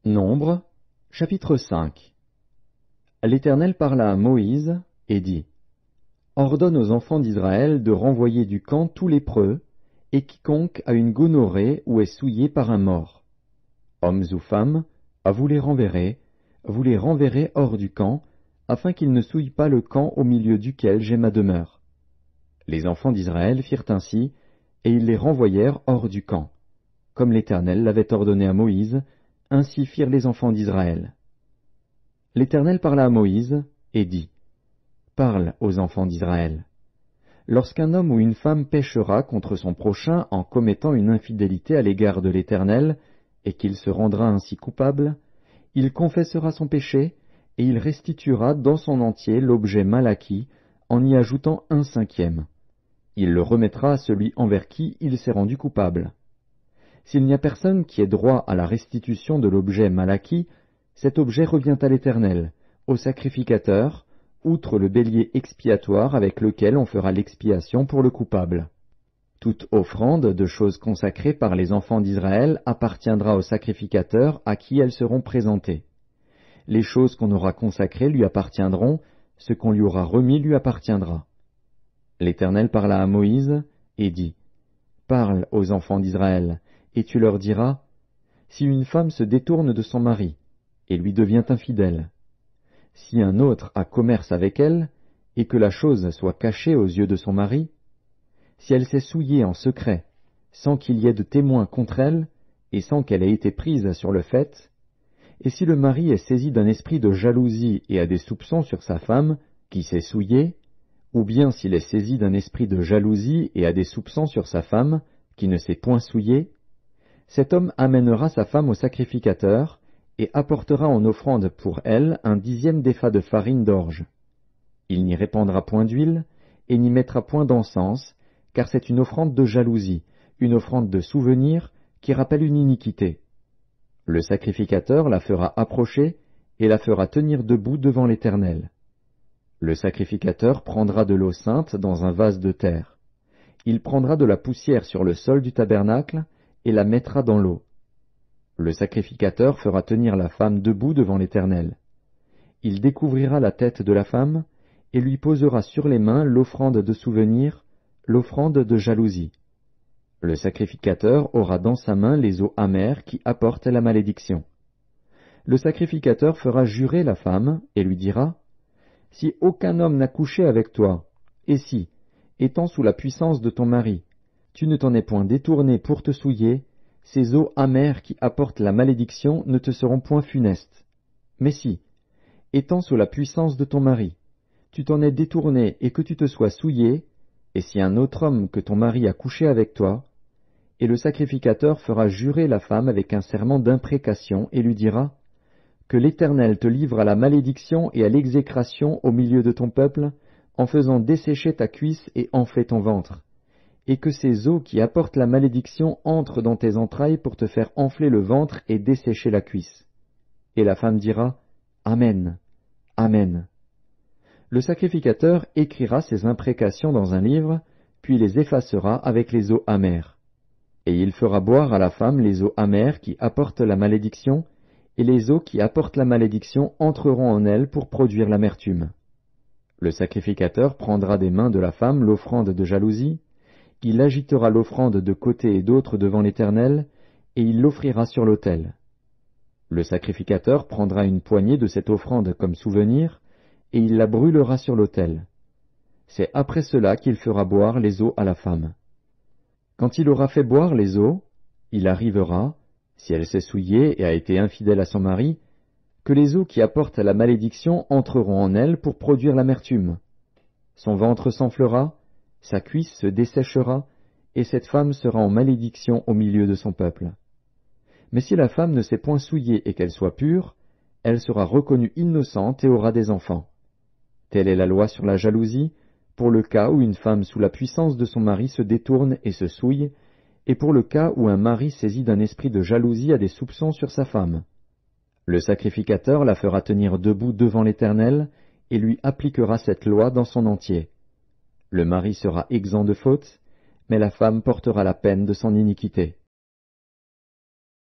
Nombre, chapitre 5. L'Éternel parla à Moïse et dit: Ordonne aux enfants d'Israël de renvoyer du camp tout lépreux, et quiconque a une gonorrhée ou est souillé par un mort. Hommes ou femmes, vous les renverrez hors du camp, afin qu'ils ne souillent pas le camp au milieu duquel j'ai ma demeure. Les enfants d'Israël firent ainsi, et ils les renvoyèrent hors du camp. Comme l'Éternel l'avait ordonné à Moïse, ainsi firent les enfants d'Israël. L'Éternel parla à Moïse et dit: Parle aux enfants d'Israël. Lorsqu'un homme ou une femme péchera contre son prochain en commettant une infidélité à l'égard de l'Éternel, et qu'il se rendra ainsi coupable, il confessera son péché, et il restituera dans son entier l'objet mal acquis, en y ajoutant 1/5. Il le remettra à celui envers qui il s'est rendu coupable. S'il n'y a personne qui ait droit à la restitution de l'objet mal acquis, cet objet revient à l'Éternel, au sacrificateur, outre le bélier expiatoire avec lequel on fera l'expiation pour le coupable. Toute offrande de choses consacrées par les enfants d'Israël appartiendra au sacrificateur à qui elles seront présentées. Les choses qu'on aura consacrées lui appartiendront, ce qu'on lui aura remis lui appartiendra. L'Éternel parla à Moïse et dit: Parle aux enfants d'Israël, et tu leur diras: Si une femme se détourne de son mari, et lui devient infidèle, si un autre a commerce avec elle, et que la chose soit cachée aux yeux de son mari, si elle s'est souillée en secret, sans qu'il y ait de témoins contre elle, et sans qu'elle ait été prise sur le fait, et si le mari est saisi d'un esprit de jalousie et a des soupçons sur sa femme, qui s'est souillée, ou bien s'il est saisi d'un esprit de jalousie et a des soupçons sur sa femme, qui ne s'est point souillée, cet homme amènera sa femme au sacrificateur, et apportera en offrande pour elle 1/10 d'épha de farine d'orge. Il n'y répandra point d'huile, et n'y mettra point d'encens, car c'est une offrande de jalousie, une offrande de souvenir, qui rappelle une iniquité. Le sacrificateur la fera approcher, et la fera tenir debout devant l'Éternel. Le sacrificateur prendra de l'eau sainte dans un vase de terre. Il prendra de la poussière sur le sol du tabernacle, et la mettra dans l'eau. Le sacrificateur fera tenir la femme debout devant l'Éternel. Il découvrira la tête de la femme, et lui posera sur les mains l'offrande de souvenir, l'offrande de jalousie. Le sacrificateur aura dans sa main les eaux amères qui apportent la malédiction. Le sacrificateur fera jurer la femme, et lui dira: Si aucun homme n'a couché avec toi, et si, étant sous la puissance de ton mari, tu ne t'en es point détourné pour te souiller, ces eaux amères qui apportent la malédiction ne te seront point funestes. Mais si, étant sous la puissance de ton mari, tu t'en es détourné et que tu te sois souillé, et si un autre homme que ton mari a couché avec toi, et le sacrificateur fera jurer la femme avec un serment d'imprécation et lui dira: Que l'Éternel te livre à la malédiction et à l'exécration au milieu de ton peuple, en faisant dessécher ta cuisse et enfler ton ventre, et que ces eaux qui apportent la malédiction entrent dans tes entrailles pour te faire enfler le ventre et dessécher la cuisse. Et la femme dira: Amen, Amen. Le sacrificateur écrira ces imprécations dans un livre, puis les effacera avec les eaux amères. Et il fera boire à la femme les eaux amères qui apportent la malédiction, et les eaux qui apportent la malédiction entreront en elle pour produire l'amertume. Le sacrificateur prendra des mains de la femme l'offrande de jalousie, il agitera l'offrande de côté et d'autre devant l'Éternel, et il l'offrira sur l'autel. Le sacrificateur prendra une poignée de cette offrande comme souvenir, et il la brûlera sur l'autel. C'est après cela qu'il fera boire les eaux à la femme. Quand il aura fait boire les eaux, il arrivera, si elle s'est souillée et a été infidèle à son mari, que les eaux qui apportent la malédiction entreront en elle pour produire l'amertume. Son ventre s'enflera, sa cuisse se desséchera, et cette femme sera en malédiction au milieu de son peuple. Mais si la femme ne s'est point souillée et qu'elle soit pure, elle sera reconnue innocente et aura des enfants. Telle est la loi sur la jalousie, pour le cas où une femme sous la puissance de son mari se détourne et se souille, et pour le cas où un mari saisi d'un esprit de jalousie a des soupçons sur sa femme. Le sacrificateur la fera tenir debout devant l'Éternel, et lui appliquera cette loi dans son entier. Le mari sera exempt de faute, mais la femme portera la peine de son iniquité.